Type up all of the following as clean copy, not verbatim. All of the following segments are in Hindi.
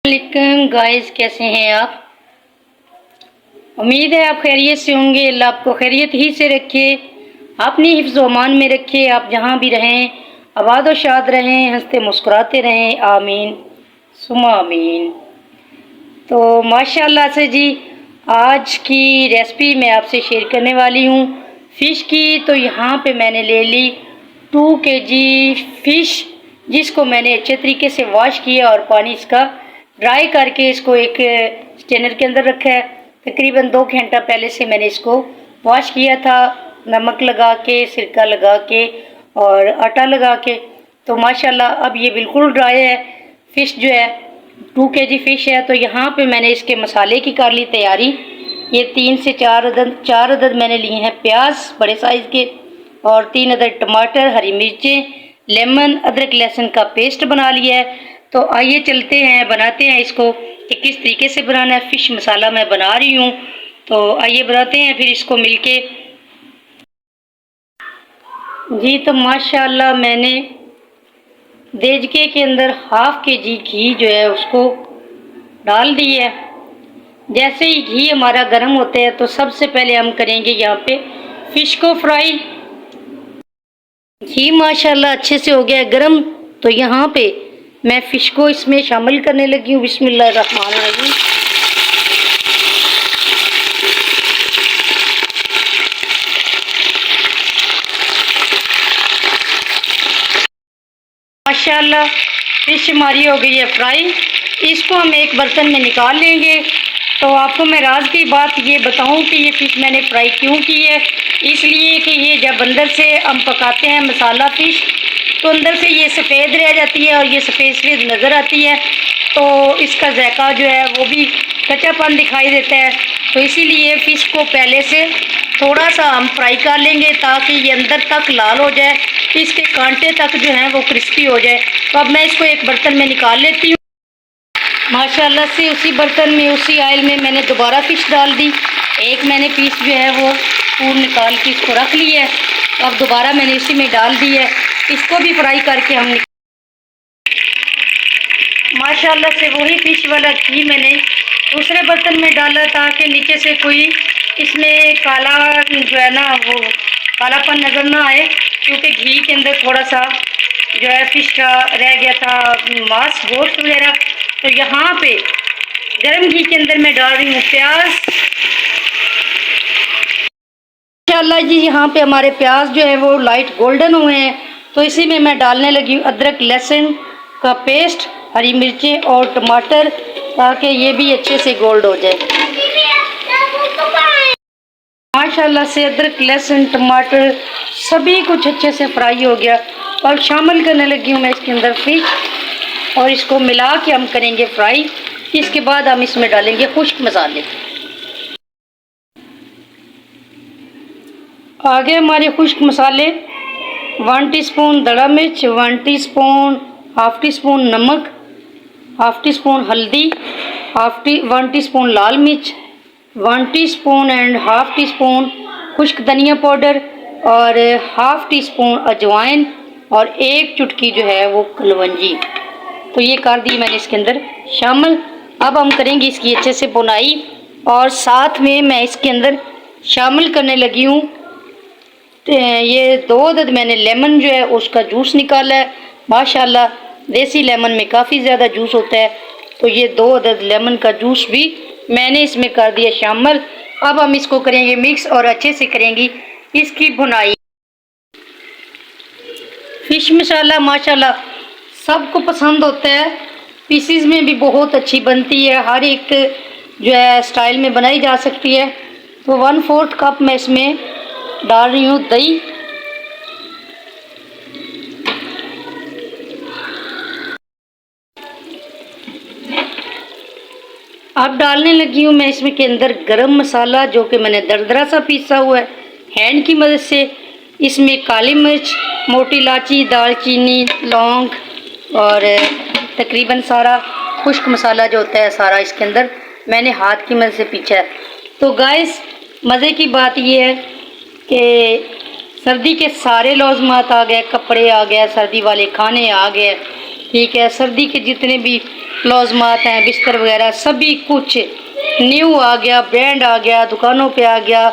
वालेकुम गाइस, कैसे हैं आप। उम्मीद है आप खैरियत से होंगे। अल्लाह आपको खैरियत ही से रखे, अपनी हिफ्ज़ अमान में रखे। आप जहाँ भी रहें आबाद व शाद रहें, हंसते मुस्कुराते रहें। आमीन सुमा आमीन। तो माशाल्लाह से जी, आज की रेसिपी मैं आपसे शेयर करने वाली हूँ फ़िश की। तो यहाँ पे मैंने ले ली 2 kg फ़िश, जिसको मैंने अच्छे तरीके से वॉश किया और पानी इसका ड्राई करके इसको एक स्टेनर के अंदर रखा है। तकरीबन 2 घंटा पहले से मैंने इसको वॉश किया था, नमक लगा के, सिरका लगा के और आटा लगा के। तो माशाल्लाह अब ये बिल्कुल ड्राई है। फ़िश जो है 2 kg फ़िश है। तो यहाँ पे मैंने इसके मसाले की कर ली तैयारी। ये 3 से 4 अदद मैंने लिए हैं प्याज बड़े साइज़ के, और 3 अदद टमाटर, हरी मिर्चें, लेमन, अदरक लहसुन का पेस्ट बना लिया है। तो आइए चलते हैं, बनाते हैं इसको कि किस तरीके से बनाना है। फ़िश मसाला मैं बना रही हूँ, तो आइए बनाते हैं फिर इसको मिलके जी। तो माशाल्लाह मैंने देजके के अंदर ½ kg घी जो है उसको डाल दी है। जैसे ही घी हमारा गर्म होता है तो सबसे पहले हम करेंगे यहाँ पे फ़िश को फ्राई। घी माशाल्लाह अच्छे से हो गया है गर्म। तो यहाँ पे मैं फ़िश को इसमें शामिल करने लगी हूँ। बिस्मिल्लाहिर्रहमानिर्रहीम। माशाल्लाह फ़िश हमारी हो गई है फ्राई। इसको हम एक बर्तन में निकाल लेंगे। तो आपको मैं राज की बात ये बताऊं कि ये फ़िश मैंने फ्राई क्यों की है। इसलिए कि ये जब अंदर से हम पकाते हैं मसाला फ़िश, तो अंदर से ये सफ़ेद रह जाती है और ये सफ़ेद नज़र आती है, तो इसका जायका जो है वो भी कच्चापन दिखाई देता है। तो इसीलिए फ़िश को पहले से थोड़ा सा हम फ्राई कर लेंगे ताकि ये अंदर तक लाल हो जाए, इसके कांटे तक जो हैं वो क्रिस्पी हो जाए। तो अब मैं इसको एक बर्तन में निकाल लेती हूँ। माशाल्लाह से उसी बर्तन में, उसी ऑयल में मैंने दोबारा फ़िश डाल दी। एक मैंने पीस जो है वो पूर्ण निकाल के इसको रख लिया है। अब दोबारा मैंने इसी में डाल दी है। इसको भी फ्राई करके हम माशाल्लाह से वही फ़िश वाला घी मैंने दूसरे बर्तन में डाला ताकि नीचे से कोई इसमें काला जो है ना वो कालापन नज़र ना आए, क्योंकि घी के अंदर थोड़ा सा जो है फ़िश का रह गया था मांस, गोश्त वगैरह। तो यहाँ पे गर्म घी के अंदर मैं डाल रही हूँ प्याज। माशाल्लाह जी, यहाँ पे हमारे प्याज जो है वो लाइट गोल्डन हुए हैं। तो इसी में मैं डालने लगी हूँ अदरक लहसुन का पेस्ट, हरी मिर्चें और टमाटर, ताकि ये भी अच्छे से गोल्ड हो जाए। माशाल्लाह से अदरक लहसुन टमाटर सभी कुछ अच्छे से फ्राई हो गया। और शामिल करने लगी हूँ मैं इसके अंदर फ़िश, और इसको मिला के हम करेंगे फ्राई। इसके बाद हम इसमें डालेंगे खुश्क मसाले। आगे हमारे खुश्क मसाले 1 टीस्पून दड़ा मिर्च, 1 टीस्पून, ½ टीस्पून नमक, ½ टीस्पून हल्दी, 1 टीस्पून लाल मिर्च, 1 टीस्पून एंड ½ टीस्पून खुश्क धनिया पाउडर, और ½ टीस्पून अजवाइन, और 1 चुटकी जो है वो कलवंजी। तो ये कर दी मैंने इसके अंदर शामिल। अब हम करेंगे इसकी अच्छे से बुनाई, और साथ में मैं इसके अंदर शामिल करने लगी हूँ ये 2 अदद मैंने लेमन जो है उसका जूस निकाला है। माशाल्लाह देसी लेमन में काफ़ी ज़्यादा जूस होता है। तो ये 2 अदद लेमन का जूस भी मैंने इसमें कर दिया शामिल। अब हम इसको करेंगे मिक्स और अच्छे से करेंगे इसकी भुनाई। फ़िश मसाला माशाल्लाह सबको पसंद होता है, पीसीज में भी बहुत अच्छी बनती है, हर एक जो है स्टाइल में बनाई जा सकती है। तो 1/4 कप मैं इसमें डाल रही हूँ दही। अब डालने लगी हूँ मैं इसमें के अंदर गरम मसाला, जो कि मैंने दरदरा सा पीसा हुआ है हैंड की मदद से। इसमें काली मिर्च, मोटी इलायची, दालचीनी, लौंग, और तकरीबन सारा खुश्क मसाला जो होता है सारा इसके अंदर मैंने हाथ की मदद से पीछा है। तो गाइस मज़े की बात ये है कि सर्दी के सारे लौज़मात आ गए, कपड़े आ गए, सर्दी वाले खाने आ गए, ठीक है। सर्दी के जितने भी लौज़मात हैं, बिस्तर वगैरह सभी कुछ न्यू आ गया, ब्रांड आ गया, दुकानों पे आ गया।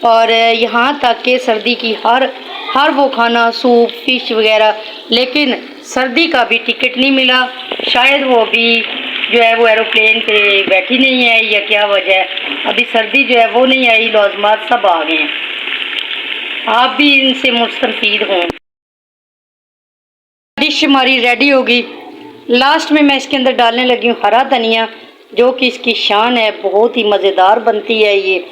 और यहाँ तक कि सर्दी की हर वो खाना, सूप, फिश वगैरह, लेकिन सर्दी का भी टिकट नहीं मिला। शायद वो अभी जो है वो एरोप्लेन पे बैठी नहीं है या क्या वजह है, अभी सर्दी जो है वो नहीं आई। लौज़मात सब आ गए हैं, आप भी इनसे मुस्तफ़ीद हों। डिश हमारी रेडी होगी। लास्ट में मैं इसके अंदर डालने लगी हूँ हरा धनिया, जो कि इसकी शान है, बहुत ही मज़ेदार बनती है ये।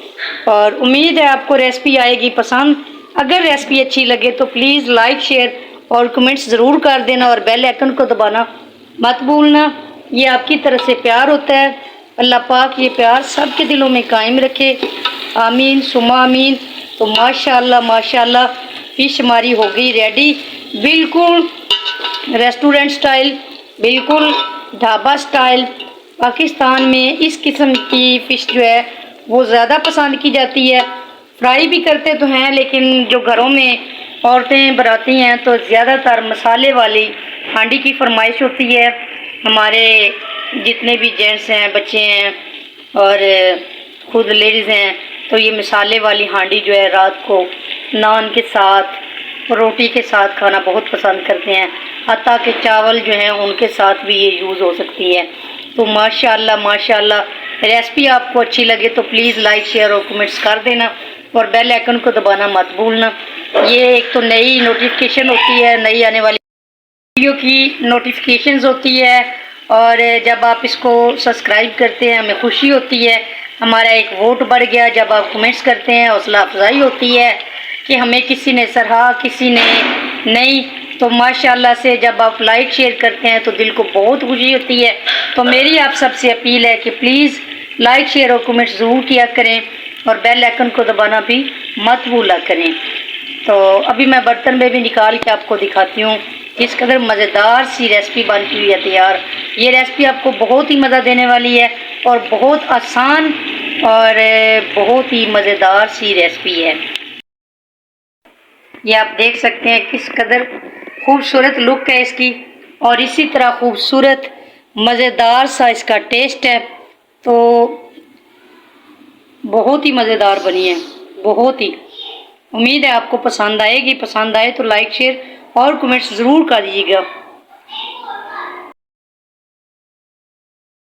और उम्मीद है आपको रेसिपी आएगी पसंद। अगर रेसिपी अच्छी लगे तो प्लीज़ लाइक, शेयर और कमेंट्स ज़रूर कर देना और बेल आइकन को दबाना मत भूलना। ये आपकी तरफ से प्यार होता है। अल्लाह पाक ये प्यार सबके दिलों में कायम रखे, आमीन सुमा आमीन। तो माशाल्लाह माशाल्लाह फिश हमारी हो गई रेडी, बिल्कुल रेस्टोरेंट स्टाइल, बिल्कुल ढाबा स्टाइल। पाकिस्तान में इस किस्म की फ़िश जो है वो ज़्यादा पसंद की जाती है। फ्राई भी करते तो हैं, लेकिन जो घरों में औरतें बनाती हैं तो ज़्यादातर मसाले वाली हांडी की फरमाइश होती है। हमारे जितने भी जेंट्स हैं, बच्चे हैं और खुद लेडीज़ हैं, तो ये मसाले वाली हांडी जो है रात को नान के साथ, रोटी के साथ खाना बहुत पसंद करते हैं। हत्ता के चावल जो हैं उनके साथ भी ये यूज़ हो सकती है। तो माशाल्लाह माशाल्लाह, रेसिपी आपको अच्छी लगे तो प्लीज़ लाइक, शेयर और कमेंट्स कर देना और बेल आइकन को दबाना मत भूलना। ये एक तो नई नोटिफिकेशन होती है, नई आने वाली वीडियो की नोटिफिकेशंस होती है, और जब आप इसको सब्सक्राइब करते हैं हमें खुशी होती है। हमारा एक वोट बढ़ गया जब आप कमेंट्स करते हैं, हौसला अफजाई होती है कि हमें किसी ने सराहा, किसी ने नहीं। तो माशाल्लाह से जब आप लाइक शेयर करते हैं तो दिल को बहुत खुशी होती है। तो मेरी आप सबसे अपील है कि प्लीज़ लाइक, शेयर और कमेंट्स ज़रूर किया करें और बेल आइकन को दबाना भी मत भूला करें। तो अभी मैं बर्तन में भी निकाल के आपको दिखाती हूँ किस कदर मज़ेदार सी रेसिपी बनती हुई है तैयार। ये रेसिपी आपको बहुत ही मज़ा देने वाली है और बहुत आसान और बहुत ही मज़ेदार सी रेसिपी है। ये आप देख सकते हैं किस कदर खूबसूरत लुक है इसकी, और इसी तरह खूबसूरत मज़ेदार सा इसका टेस्ट है। तो बहुत ही मज़ेदार बनी है, बहुत ही। उम्मीद है आपको पसंद आएगी। पसंद आए तो लाइक, शेयर और कमेंट्स ज़रूर कर दीजिएगा।